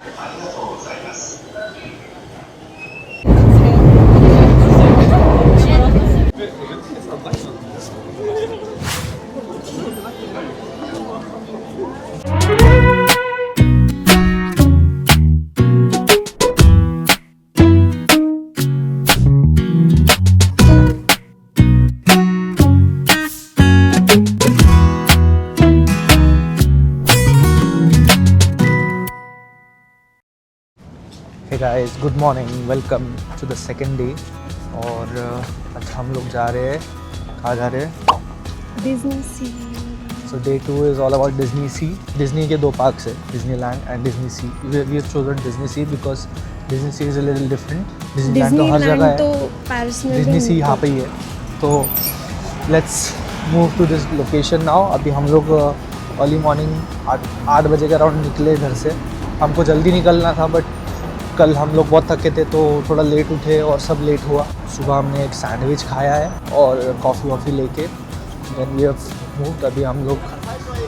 Hey guys, good morning. Welcome to the second day. और आज हम लोग जा रहे हैं, कहाँ जा रहे हैं? Disney C. So day 2 is all about Disney Sea. Disney के दो पार्क्स है, Disneyland and Disney Sea. We have chosen Disney Sea because Disney Sea is a little different. Disneyland तो हर जगह है, तो पेरिस में Disney Sea यहाँ पे ही है. तो let's move to this location now. अभी हम लोग अर्ली मॉर्निंग 8 बजे के अराउंड निकले घर से. हमको जल्दी निकलना था बट कल हम लोग बहुत थके थे तो थोड़ा लेट उठे और सब लेट हुआ. सुबह हमने एक सैंडविच खाया है और कॉफ़ी वॉफ़ी लेके देन वी हैव मूव्ड. अभी हम लोग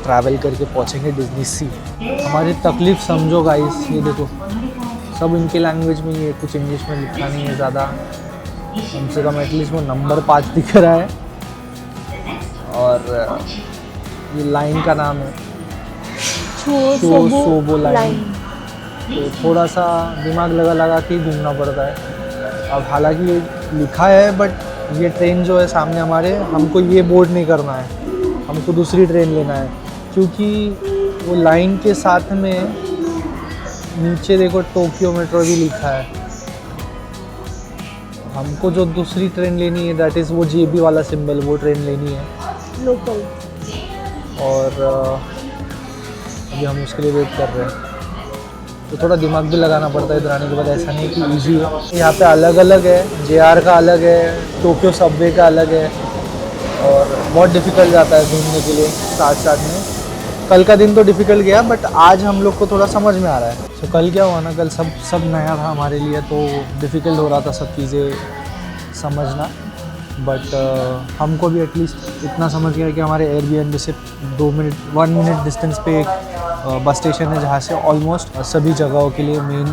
ट्रैवल करके पहुंचेंगे डिज्नी सी. हमारी तकलीफ़ समझो गाइस, ये देखो सब इनके लैंग्वेज में ही है, कुछ इंग्लिश में लिखा नहीं है ज़्यादा. कम से कम एटलीस्ट वो नंबर 5 दिख रहा है और ये लाइन का नाम है सोबो लाइन. तो थोड़ा सा दिमाग लगा के ही घूमना पड़ता है. अब हालांकि ये लिखा है बट ये ट्रेन जो है सामने हमारे, हमको ये बोर्ड नहीं करना है, हमको दूसरी ट्रेन लेना है क्योंकि वो लाइन के साथ में नीचे देखो टोक्यो मेट्रो भी लिखा है. हमको जो दूसरी ट्रेन लेनी है दैट इज़ वो JB वाला सिंबल, वो ट्रेन लेनी है लोकल. और अभी हम उसके लिए वेट कर रहे हैं. तो थोड़ा दिमाग भी लगाना पड़ता है इधर आने के बाद. ऐसा नहीं कि इजी है. यहाँ पे अलग अलग है, JR का अलग है, टोक्यो सबवे का अलग है और बहुत डिफ़िकल्ट जाता है घूमने के लिए स्टार्ट में. कल का दिन तो डिफ़िकल्ट गया बट आज हम लोग को थोड़ा समझ में आ रहा है. तो कल क्या हुआ ना, कल सब नया था हमारे लिए तो डिफ़िकल्ट हो रहा था सब चीज़ें समझना. बट हमको भी एटलीस्ट इतना समझ गया कि हमारे एयरबीएनबी से 1 मिनट डिस्टेंस पे एक बस स्टेशन है जहाँ से ऑलमोस्ट सभी जगहों के लिए मेन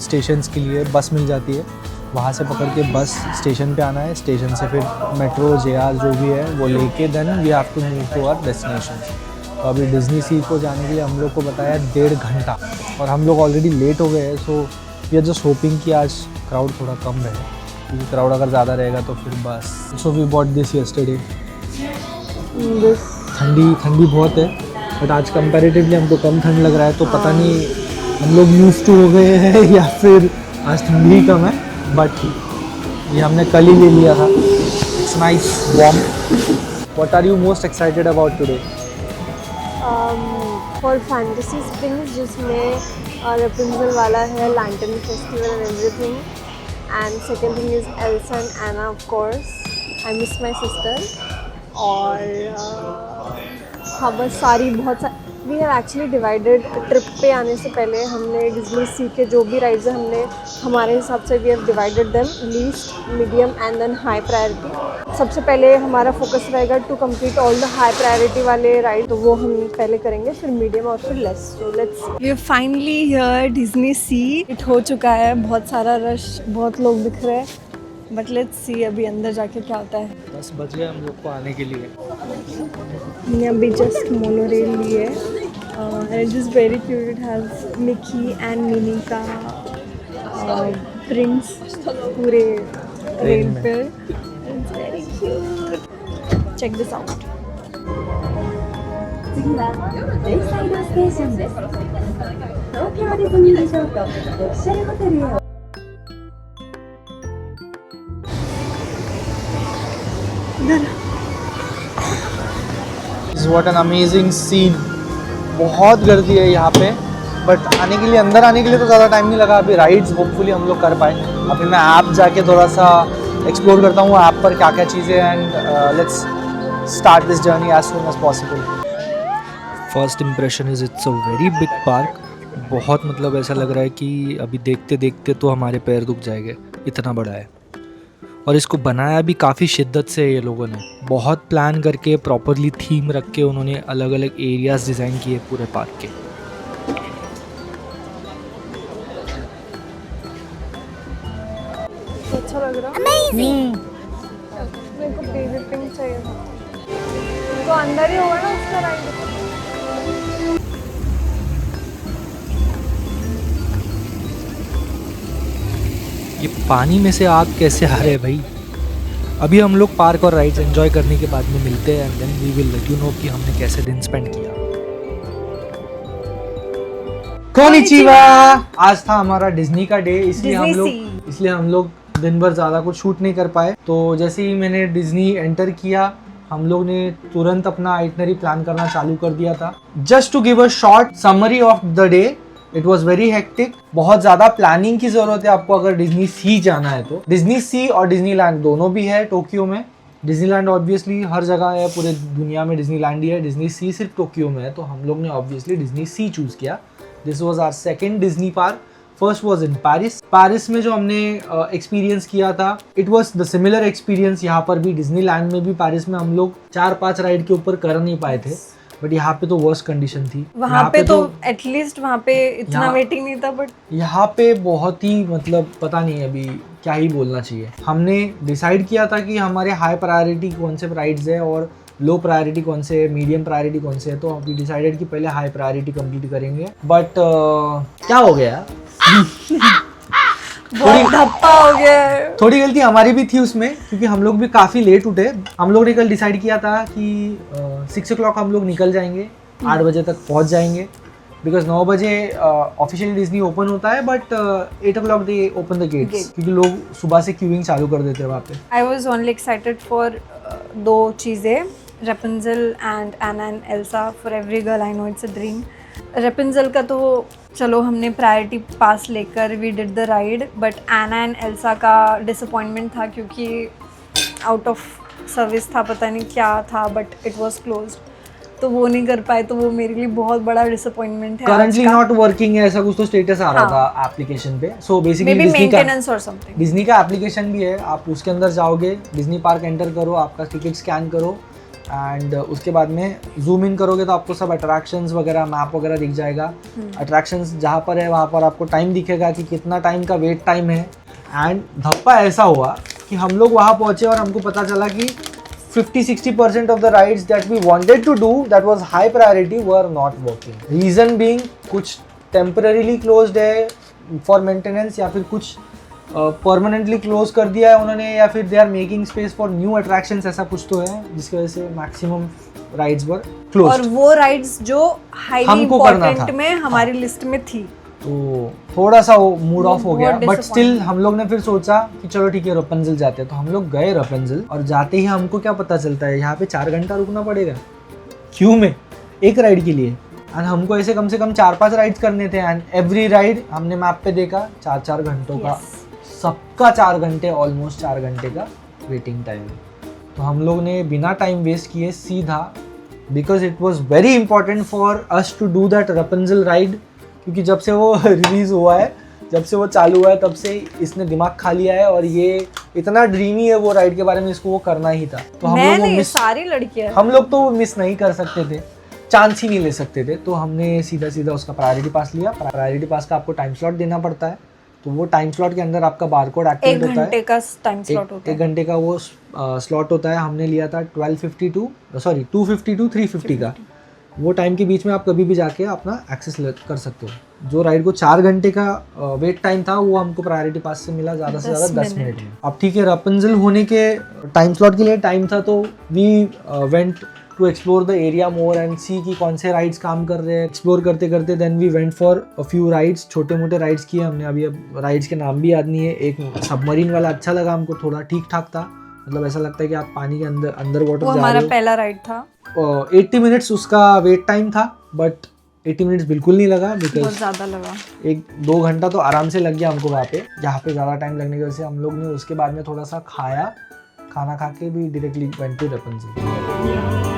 स्टेशंस के लिए बस मिल जाती है. वहाँ से पकड़ के बस स्टेशन पे आना है, स्टेशन से फिर मेट्रो JR जो भी है वो लेके then we have to move to our destination. तो अभी डिज्नी सी को जाने के लिए हम लोग को बताया 1.5 घंटा और हम लोग ऑलरेडी लेट हो गए हैं. So we are just hoping कि आज क्राउड थोड़ा कम रहे क्योंकि क्राउड अगर ज़्यादा रहेगा तो फिर बस. So we bought this yesterday. ठंडी बहुत है बट आज कंपैरेटिवली हमको कम ठंड लग रहा है. तो पता नहीं हम लोग यूज्ड टू हो गए हैं या फिर आज ठंडी ही कम है. बट ये हमने कल ही ले लिया था. It's nice warm. What are you most excited about today? For fantasy springs जिसमें रेपुंजल वाला है, lantern festival and everything. And second thing is Elsa and Anna of course. I miss my sister. और हाँ बस सारी बहुत सारी we have actually divided. Trip पे आने से पहले हमने डिज्नी सी के जो भी राइड्स हैं हमने हमारे हिसाब से we have divided them least, medium and then high priority. सबसे पहले हमारा फोकस रहेगा to complete all the high priority वाले राइड, तो वो हम पहले करेंगे, फिर मीडियम और फिर less. So let's we are finally here Disney Sea. It हो चुका है, बहुत सारा रश, बहुत लोग दिख रहे हैं बट लेट्स सी अभी अंदर जाके क्या होता है. 10 बज गए हम लोग को आने के लिए. हमने अभी जस्ट मोनोरेल ली है. It is very cute. It has Mickey and Minnie का प्रिंट्स पूरे रेल पे. It's very cute. Check this out. 次はベイサイドステーションです。東京ディズニーリゾートオフィシャルホテルへ。What an amazing scene. बहुत गर्दी है यहाँ पे बट आने के लिए, अंदर आने के लिए तो ज़्यादा टाइम नहीं लगा. अभी राइड्स होपफुली हम लोग कर पाए. अभी मैं ऐप जाके थोड़ा सा एक्सप्लोर करता हूँ ऐप पर क्या क्या चीज़ें हैं and let's start this journey as soon as possible. First impression is it's a very big park. बहुत मतलब ऐसा लग रहा है कि अभी देखते देखते तो हमारे पैर दुख जाएंगे, इतना बड़ा है. और इसको बनाया भी काफ़ी शिद्दत से है ये लोगों ने. बहुत प्लान करके प्रॉपरली थीम रख के उन्होंने अलग अलग एरियाज़ डिज़ाइन किए पूरे पार्क के. पूरा? मेरे को बेबी पिंक चाहिए था, तो अंदर ही होगा ना उसका राइड। ये पानी में से आग कैसे आ रहे हैं भाई। अभी हम लोग पार्क और राइड्स एंजॉय करने के बाद में मिलते हैं and then we will let you know कि हमने कैसे दिन स्पेंड किया। कोनिचिवा। आज था हमारा डिज्नी का डे, इसलिए हम लोग दिन भर ज़्यादा कुछ शूट नहीं कर पाए। तो जैसे ही मैंने डिज्नी एंटर किया, हम लोग ने तुरंत अपना आइटनरी प्लान करना चालू कर दिया था। Just to give a short summary of the day, it was very hectic. बहुत ज़्यादा प्लानिंग की ज़रूरत है आपको अगर डिज्नी सी जाना है तो। डिज्नी सी और डिज्नीलैंड दोनों भी है टोक्यो में। डिज्नीलैंड ऑब्वियसली हर जगह है, पूरे दुनिया में डिज्नीलैंड ही है। डिज्नी सी सिर्फ टोक्यो में है, तो हम लोग ने ऑब्वियसली डिज्नी सी चूज़ किया। This was our second Disney park. First was in Paris. Paris में जो हमने एक्सपीरियंस किया था, it was the similar experience यहाँ पर भी। डिज्नीलैंड में भी पेरिस में हम लोग 4-5 राइड के ऊपर कर नहीं पाए थे, बट यहाँ पे तो वर्स्ट कंडीशन थी। वहाँ पे तो एटलीस्ट वहाँ पे इतना वेटिंग नहीं था, बट यहाँ पे बहुत ही मतलब पता नहीं अभी क्या ही बोलना चाहिए। हमने डिसाइड किया था कि हमारे हाई प्रायोरिटी कौन से राइड्स है और लो प्रायोरिटी कौन से है, मीडियम प्रायोरिटी कौन से है। तो हम डिसाइडेड कि पहले हाई प्रायोरिटी कंप्लीट करेंगे, बट क्या हो गया बहुत धप्पा हो गया। थोड़ी गलती हमारी भी थी उसमें, क्योंकि हम लोग भी काफ़ी लेट उठे। हम लोग ने कल डिसाइड किया था कि 6 o'clock हम लोग निकल जाएंगे, 8 बजे तक पहुंच जाएंगे, बिकॉज 9 बजे ऑफिशियली डिज्नी ओपन होता है, but 8 o'clock they open the gates, क्योंकि लोग सुबह से क्यूइंग चालू कर देते हैं वहाँ पे। I was only excited for 2 चीज़ें, Rapunzel and Anna and Elsa. For every girl I know it's a dream. Rapunzel का तो चलो हमने प्रायोरिटी पास लेकर we did the ride, but Anna and Elsa का डिसअपॉइंटमेंट था, क्योंकि आउट ऑफ सर्विस था, पता नहीं क्या था, बट इट वाज क्लोज्ड, तो वो नहीं कर पाए। तो वो मेरे लिए बहुत बड़ा डिसअपॉइंटमेंट है। करंटली नॉट वर्किंग है ऐसा कुछ तो स्टेटस आ रहा था एप्लीकेशन पे। सो बेसिकली मेंटेनेंस और समथिंग। डिज्नी का एप्लीकेशन भी है, आप उसके अंदर जाओगे, डिज्नी पार्क एंटर करो, आपका टिकट स्कैन करो एंड उसके बाद में जूम इन करोगे तो आपको सब अट्रैक्शंस वगैरह, मैप वगैरह दिख जाएगा। अट्रैक्शंस जहाँ पर है वहाँ पर आपको टाइम दिखेगा कि कितना टाइम का वेट टाइम है। एंड धप्पा ऐसा हुआ कि हम लोग वहाँ पहुँचे और हमको पता चला कि 50-60% of the rides that we wanted to do that was high priority were not working. Reason being कुछ temporarily closed है for maintenance, या फिर कुछ परमानेंटली क्लोज कर दिया है उन्होंने, या फिर they are making space for new attractions, ऐसा कुछ तो है जिसकी वजह से मैक्सिमम राइड्स वर क्लोज। और वो राइड्स जो हाईली इंपॉर्टेंट में हमारी लिस्ट में थी, तो थोड़ा सा वो मूड ऑफ हो गया। बट स्टिल हम लोग ने फिर सोचा कि चलो ठीक है रपुंजल जाते हैं। तो हम लोग गए रपुंजल, और जाते ही हमको क्या पता चलता है यहाँ पे 4 घंटा रुकना पड़ेगा क्यू में एक राइड के लिए। एंड हमको ऐसे कम से कम 4-5 राइड्स करने थे, एंड एवरी राइड हमने मैप पे देखा 4-4 घंटों का, सबका 4 घंटे, ऑलमोस्ट 4 घंटे का वेटिंग टाइम। तो हम लोग ने बिना टाइम वेस्ट किए सीधा, because it was very important for us to do that Rapunzel ride, क्योंकि जब से वो रिलीज़ हुआ है, जब से वो चालू हुआ है, तब से इसने दिमाग खा लिया है और ये इतना ड्रीमी है वो राइड के बारे में, इसको वो करना ही था। तो हम लोग वो सारी लड़कियां, हम लोग तो वो मिस नहीं कर सकते थे, चांस ही नहीं ले सकते थे। तो हमने सीधा सीधा उसका प्रायोरिटी पास लिया। प्रायोरिटी पास का आपको टाइम स्लॉट देना पड़ता है, तो वो टाइम स्लॉट के अंदर आपका बारकोड एक्टिवेट होता है। 1 घंटे का टाइम स्लॉट होता है, 1 घंटे का वो स्लॉट होता है। हमने लिया था 250 to 350 का। वो टाइम के बीच में आप कभी भी जाके अपना एक्सेस कर सकते हो। जो राइड को 4 घंटे का वेट टाइम था, वो हमको प्रायोरिटी पास से मिला ज़्यादा से ज़्यादा 10 मिनट में। अब ठीक है, रपुंजल होने के टाइम स्लॉट के लिए टाइम था, तो we went to explore the area more and see कि कौन से राइड्स काम कर रहे हैं। एक्सप्लोर करते करते then we went for a few rides, छोटे मोटे राइड्स किए हमने। अभी अब राइड्स के नाम भी याद नहीं है। एक सबमरीन वाला अच्छा लगा हमको, थोड़ा ठीक ठाक था, मतलब ऐसा लगता है कि आप पानी के अंदर वाटर जा रहे हो। हमारा पहला राइड था। 80 मिनट्स उसका वेट टाइम था, बट 80 मिनट्स बिल्कुल नहीं लगा, बिकॉज बहुत ज़्यादा लगा। 1-2 घंटा तो आराम से लग गया हमको वहाँ पे। जहाँ पे ज़्यादा टाइम लगने की वजह से हम लोग ने उसके बाद में थोड़ा सा खाया, खाना खा के भी directly went to Rapunzel.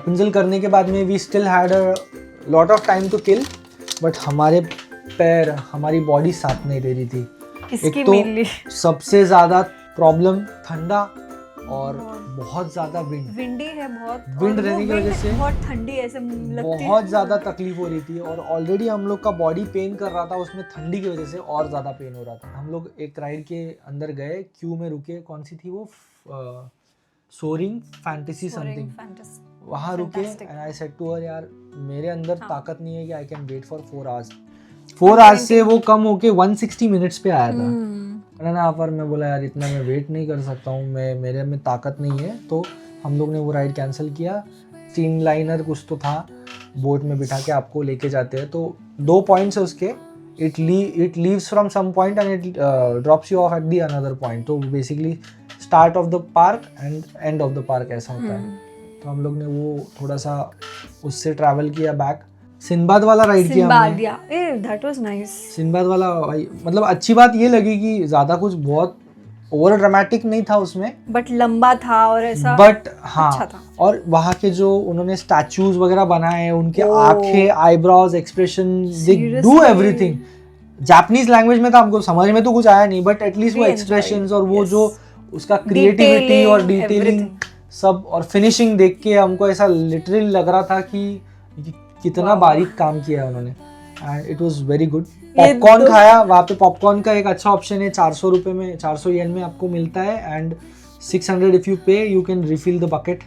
Rapunzel करने के बाद में we still had a lot of time to kill, but हमारे पैर, हमारी बॉडी साथ नहीं दे रही थी। इसकी एक तो मेनली सबसे ज़्यादा प्रॉब्लम ठंडा और बहुत ज़्यादा विंडी है बहुत, विंड रहने की वजह से बहुत ठंडी ऐसे लगती है, बहुत ज़्यादा तकलीफ हो रही थी। और ऑलरेडी हम लोग का बॉडी पेन कर रहा था, उसमें ठंडी की वजह से और ज़्यादा पेन हो रहा था। हम लोग एक राइड के अंदर गए, क्यू में रुके, कौन सी थी वो, सोरिंग फैंटेसी समथिंग, वहाँ रुके। And I said to her, यार मेरे अंदर ताकत नहीं है कि I can wait for 4 hours. 4 hours से वो कम होके 160 मिनट्स पे आया था। ना पर मैं बोला यार इतना मैं वेट नहीं कर सकता हूँ, मेरे में ताकत नहीं है। तो हम लोग ने वो राइड कैंसिल किया। स्टीम लाइनर कुछ तो था, बोट में बिठा के आपको लेके जाते हैं। तो 2 पॉइंट्स है उसके, it leaves from some point and it drops you off at the another point. तो basically start of the park and end of the park ऐसा होता है। तो हम लोग ने वो थोड़ा सा उससे ट्रैवल किया बैक। सिंबाद वाला राइड किया हमने। That was nice. सिंबाद वाला भाई, मतलब अच्छी बात ये लगी कि ज़्यादा कुछ बहुत ओवर ड्रामेटिक नहीं था उसमें, बट लंबा था और ऐसा, बट हाँ अच्छा था। और वहाँ के जो उन्होंने स्टैचूज वगैरह बनाए हैं, उनके आंखें, eyebrows, expression, they do everything. Japanese language में था, हमको समझ में तो कुछ आया नहीं, बट एटलीस्ट वो एक्सप्रेशंस और वो जो उसका क्रिएटिविटी और डिटेलिंग सब और फिनिशिंग देख के हमको ऐसा लिटरली लग रहा था कि कितना बारीक काम किया है उन्होंने। And it was very good. Popcorn खाया वहाँ पे। पॉपकॉर्न का एक अच्छा ऑप्शन है, 400 रुपये में, 400 येन में आपको मिलता है। एंड 600 इफ यू पे you can refill the bucket.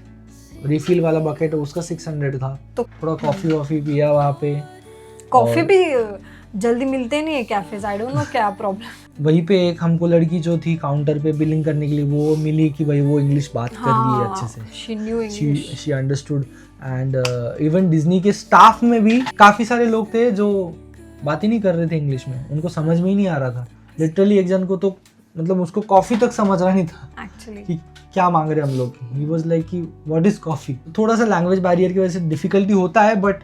Refill वाला बकेट उसका 600 था। तो थोड़ा कॉफ़ी वॉफ़ी पिया वहाँ पे। कॉफ़ी भी जल्दी मिलते नहीं है कैफेज, आई डोंट नो क्या प्रॉब्लम। वहीं पे एक हमको लड़की जो थी काउंटर पे बिलिंग करने के लिए, वो मिली कि भाई वो इंग्लिश बात कर रही है अच्छे से। She knew English, she understood. And even Disney के स्टाफ में भी काफ़ी सारे लोग थे जो बात ही नहीं कर रहे थे इंग्लिश में, उनको समझ में ही नहीं आ रहा था। लिटरली एक जन को तो मतलब उसको कॉफ़ी तक समझ रहा नहीं था एक्चुअली कि क्या मांग रहे हम लोग। ही वाज लाइक कि व्हाट इज कॉफ़ी। थोड़ा सा लैंग्वेज बैरियर की वजह से डिफिकल्टी होता है, but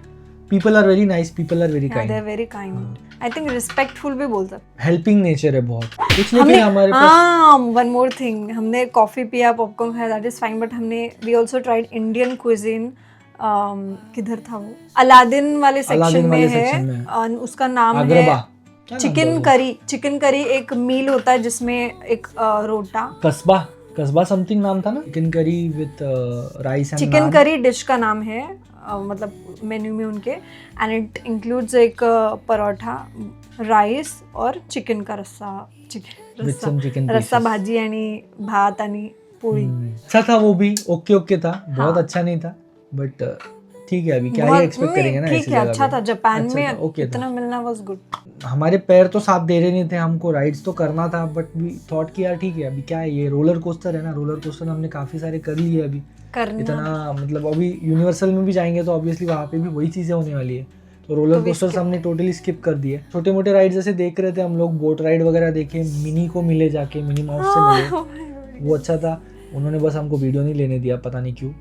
people are very nice, people are very kind, they are very kind. I think respectful भी बोल सकते, हेल्पिंग नेचर है बहुत। इसलिए फिर हमारे पास हाँ वन मोर थिंग, हमने कॉफ़ी पिया, पॉपकॉर्न खाया, दैट इज फाइन, बट हमने we also tried Indian cuisine. किधर था वो, अलादीन वाले सेक्शन में है, उसका नाम है चिकन करी। चिकन करी एक मील होता है जिसमें एक रोटा, कस्बा समथिंग नाम था ना, chicken curry with rice and chicken curry dish का नाम है, मतलब मेन्यू में उनके। एंड इट इंक्लूड्स एक परोठा, राइस और चिकन का रस्सा भाजी आणि भात आणि पोळी। अच्छा था वो भी, ओके था, बहुत अच्छा नहीं था, बट ठीक है। अभी क्या ही एक्सपेक्ट करेंगे ना, ठीक है, अच्छा था। जापान में इतना मिलना वाज गुड। हमारे पैर तो साथ दे रहे नहीं थे, हमको राइड्स तो करना था, बट वी थॉट कि यार ठीक है अभी क्या है, ये रोलर कोस्टर है ना, रोलर कोस्टर हमने काफी सारे कर लिए अभी इतना, मतलब अभी यूनिवर्सल में भी जाएंगे तो ऑब्वियसली वहाँ पे भी वही चीजें होने वाली है। तो रोलर कोस्टर हमने टोटली स्किप कर दिए। छोटे मोटे राइड जैसे देख रहे थे हम लोग, बोट राइड वगैरह देखे, मिनी को मिले जाके, मिनी माउस से मिले, वो अच्छा था। उन्होंने बस हमको वीडियो नहीं लेने दिया, पता नहीं क्यों।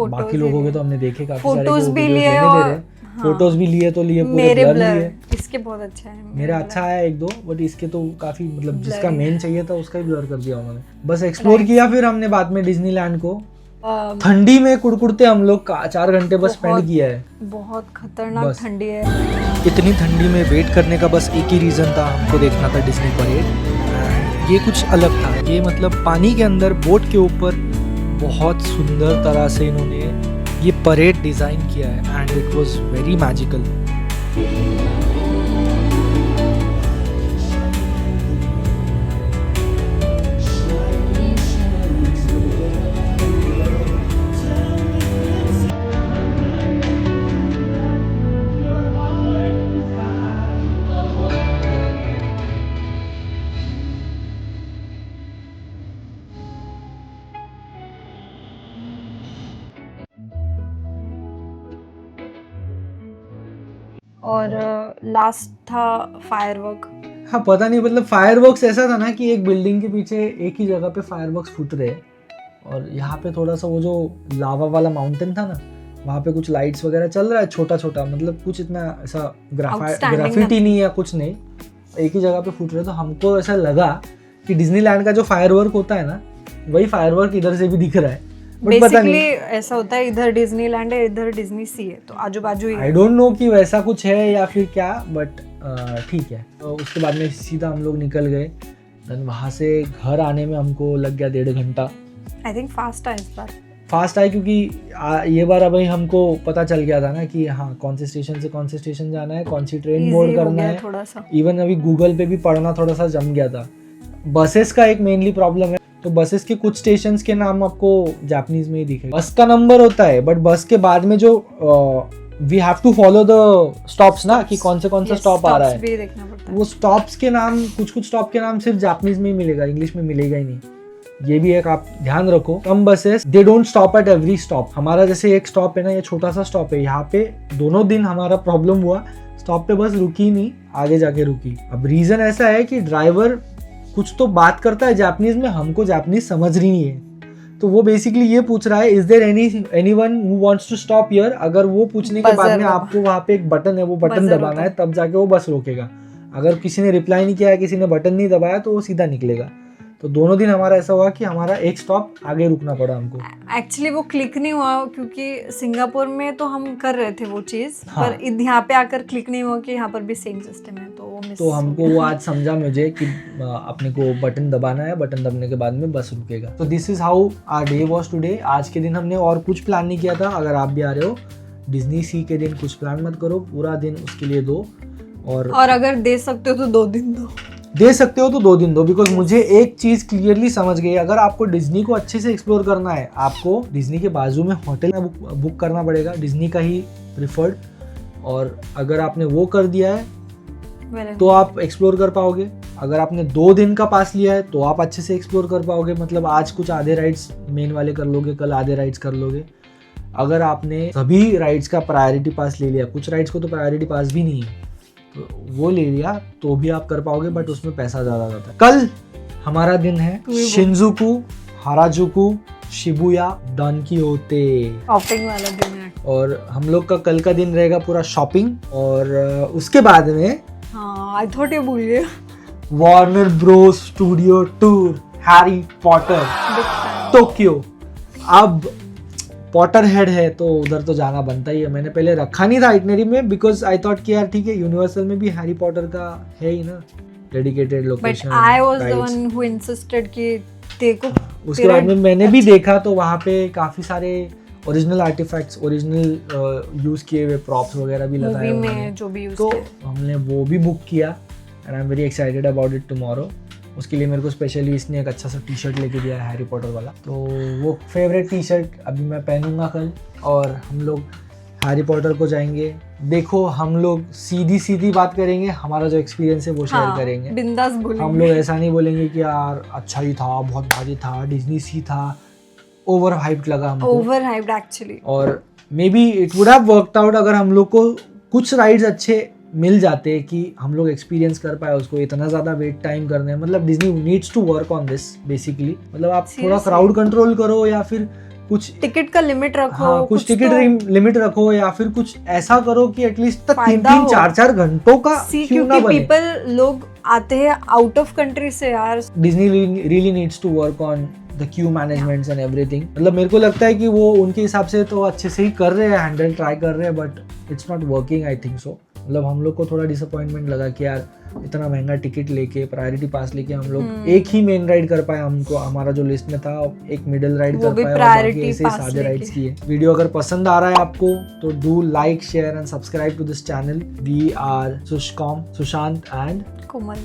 बाकी लोगों के तो हमने देखे काफी सारे, फोटोज भी लिए और फोटोज भी लिए तो लिए, पूरे ब्लर लिए। इसके बहुत अच्छा है, मेरा अच्छा है 1-2, बट इसके तो काफी, मतलब जिसका मेन चाहिए था उसका ही ब्लर कर दिया उन्होंने। बस एक्सप्लोर किया। फिर हमने बाद में डिज्नीलैंड को ठंडी में कुड़कुड़ते हम लोग 4 घंटे बस स्पेंड किया है। बहुत खतरनाक ठंडी है। इतनी ठंडी में वेट करने का बस एक ही रीजन था, हमको देखना था डिज्नी परेड। ये कुछ अलग था, ये मतलब पानी के अंदर बोट के ऊपर बहुत सुंदर तरह से इन्होंने ये परेड डिज़ाइन किया है and it was very magical. और लास्ट था फायरवर्क। हाँ पता नहीं, मतलब फायरवर्क्स ऐसा था ना कि एक बिल्डिंग के पीछे एक ही जगह पे फायरवर्क्स फूट रहे, और यहाँ पे थोड़ा सा वो जो लावा वाला माउंटेन था ना, वहाँ पे कुछ लाइट्स वगैरह चल रहा है छोटा छोटा, मतलब कुछ इतना ऐसा ग्राफिटी नहीं है, कुछ नहीं, एक ही जगह पे फूट रहे। तो हमको ऐसा लगा कि डिज्नीलैंड का जो फायरवर्क होता है ना, वही फायरवर्क इधर से भी दिख रहा है। But पता नहीं, बेसिकली ऐसा होता है, इधर डिज्नीलैंड है, इधर डिज्नी सी है, तो आजू बाजू ही आई डोंट नो कि वैसा कुछ है या फिर क्या, बट ठीक है। तो उसके बाद में सीधा हम लोग निकल गए। देन वहाँ से घर आने में हमको लग गया 1.5 घंटा। आई थिंक फास्ट है इस बार। फास्ट आए क्योंकि ये बार अभी हमको पता चल गया था ना कि हाँ कौन से स्टेशन से कौन से स्टेशन जाना है, कौन सी ट्रेन Easy बोर्ड हो करना गया है। थोड़ा सा। इवन अभी गूगल पे भी पढ़ना थोड़ा सा जम गया था। बसेस का एक मेनली प्रॉब्लम है, तो बसेस के कुछ स्टेशंस के नाम आपको जापानीज में ही दिखेगा। बस का नंबर होता है, बट बस के बाद में जो we have to follow the stops ना, कि कौन सा स्टॉप आ रहा है, भी देखना पड़ता है। वो स्टॉप्स के नाम, कुछ स्टॉप के नाम सिर्फ जापानीज में ही मिलेगा, इंग्लिश में मिलेगा ही नहीं। ये भी एक आप ध्यान रखो। कम buses they don't stop at every stop. हमारा जैसे एक स्टॉप है ना, ये छोटा सा स्टॉप है, यहाँ पे दोनों दिन हमारा प्रॉब्लम हुआ, स्टॉप पे बस रुकी नहीं, आगे जाके रुकी। अब रीजन ऐसा है कि ड्राइवर कुछ तो बात करता है जापानीज में, हमको जापानीज समझ नहीं है, तो वो बेसिकली ये पूछ रहा है is there anyone who wants to stop here. अगर वो पूछने के बाद में आपको वहाँ पे एक बटन है, वो बटन दबाना है, तब जाके वो बस रोकेगा। अगर किसी ने रिप्लाई नहीं किया है, किसी ने बटन नहीं दबाया, तो वो सीधा निकलेगा। तो दोनों दिन हमारा ऐसा हुआ कि हमारा एक स्टॉप आगे रुकना पड़ा हमको। एक्चुअली वो क्लिक नहीं हुआ, क्योंकि सिंगापुर में तो हम कर रहे थे वो चीज़, हाँ। पर यहाँ पे आकर क्लिक नहीं हुआ कि यहाँ पर भी सेम सिस्टम है, तो वो मिस। तो हमको वो आज समझा मुझे कि अपने को बटन दबाना है, बटन दबने के बाद में बस रुकेगा। तो this is how our day was today. आज के दिन हमने और कुछ प्लान नहीं किया था। अगर आप भी आ रहे हो डिज्नी सी के दिन, कुछ प्लान मत करो, पूरा दिन उसके लिए दो। और अगर दे सकते हो तो 2 दिन दो, दे सकते हो तो 2 दिन दो, बिकॉज मुझे एक चीज क्लियरली समझ गई। अगर आपको डिज्नी को अच्छे से एक्सप्लोर करना है, आपको डिज्नी के बाजू में होटल बुक करना पड़ेगा, डिज्नी का ही प्रिफर्ड। और अगर आपने वो कर दिया है तो आप एक्सप्लोर कर पाओगे। अगर आपने 2 दिन का पास लिया है तो आप अच्छे से एक्सप्लोर कर पाओगे। मतलब आज कुछ आधे राइड्स मेन वाले कर लोगे, कल आधे राइड्स कर लोगे। अगर आपने सभी राइड्स का प्रायोरिटी पास ले लिया, कुछ राइड्स को तो प्रायोरिटी पास भी नहीं है, तो वो ले लिया तो भी आप कर पाओगे, बट उसमें पैसा ज़्यादा जाता है। कल हमारा दिन है शिंजुकू, हाराजुकू, शिबुया, डॉनकिहोटे, शॉपिंग वाला दिन है। और हम लोग का कल का दिन रहेगा पूरा शॉपिंग। और उसके बाद में हाँ, आई थॉट ये भूल गया, Warner Bros studio tour, Harry Potter, Tokyo. अब पॉटर हेड है तो उधर तो जाना बनता ही है। मैंने पहले रखा नहीं था आइटनरी में, बिकॉज आई थॉट कि यार ठीक है, यूनिवर्सल में भी हैरी पॉटर का है ही ना dedicated location. But I was the one who insisted कि देखो। उसके बाद में मैंने भी देखा तो वहाँ पे काफी सारे ओरिजिनल आर्टिफैक्ट्स, ओरिजिनल यूज किए हुए प्रॉप्स वगैरह भी लगाए मूवी उन्होंने, में जो भी यूज तो किया, हमने वो भी बुक किया and I am very excited about it tomorrow. उसके लिए मेरे को स्पेशली इसने एक अच्छा सा टी शर्ट लेके दिया है, हैरी पॉटर वाला। तो वो फेवरेट टी शर्ट अभी मैं पहनूंगा कल, और हम लोग हैरी पॉटर को जाएंगे। देखो, हम लोग सीधी बात करेंगे, हमारा जो एक्सपीरियंस है वो शेयर करेंगे, बिंदास बोलेंगे। हम लोग ऐसा नहीं बोलेंगे कि यार अच्छा ही था, बहुत भारी था, डिज्नी सी था, ओवर हाइप्ड लगा हमको। Over hyped actually. और maybe it would have worked out अगर हम लोग को कुछ राइड्स अच्छे मिल जाते कि हम लोग एक्सपीरियंस कर पाए उसको। इतना ज़्यादा वेट टाइम करने, मतलब Disney needs to work on this basically. मतलब आप थोड़ा क्राउड कंट्रोल करो, या फिर कुछ टिकट का लिमिट रखो। हाँ, कुछ टिकट तो लिमिट रखो, या फिर कुछ ऐसा करो कि एटलीस्ट 3-4 घंटों का क्यों ना बने। पीपल लोग आते हैं आउट ऑफ कंट्री से यार। Disney really needs to work on the queue managements and everything. मतलब मेरे को लगता है कि वो उनके हिसाब से तो अच्छे से ही कर रहे हैं, हैंडल ट्राई कर रहे हैं, but it's not working, I think so. मतलब हम लोग को थोड़ा डिसअपॉइंटमेंट लगा कि यार इतना महंगा टिकट लेके, प्रायोरिटी पास लेके हम लोग एक ही मेन राइड कर पाए। हमको हमारा जो लिस्ट में था एक मिडल राइड कर पाए, और बाकी ऐसे सारे राइड्स किए। वीडियो अगर पसंद आ रहा है आपको तो do like, share and subscribe to this channel. We are Sushant and Komal,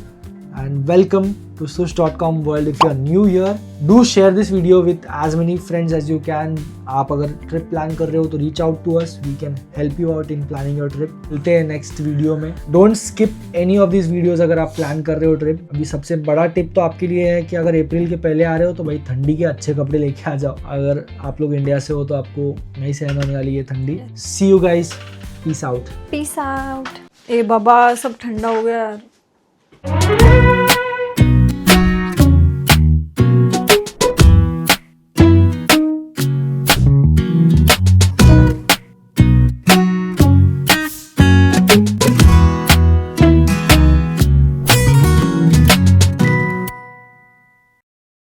and welcome to sush.com world. If you are new here, do share this video with as many friends as you can. आप अगर trip plan कर रहे हो तो reach out to us, we can help you out in planning your trip. मिलते हैं next video में। Don't skip any of these videos अगर आप प्लान कर रहे हो ट्रिप। अभी सबसे बड़ा टिप तो आपके लिए है कि अगर अप्रैल के पहले आ रहे हो तो भाई ठंडी के अच्छे कपड़े लेके आ जाओ। अगर आप लोग इंडिया से हो तो आपको नहीं सहन होने वाली ये ठंडी। See you guys, peace out. Peace out. ए बाबा, सब ठंडा हो गया यार।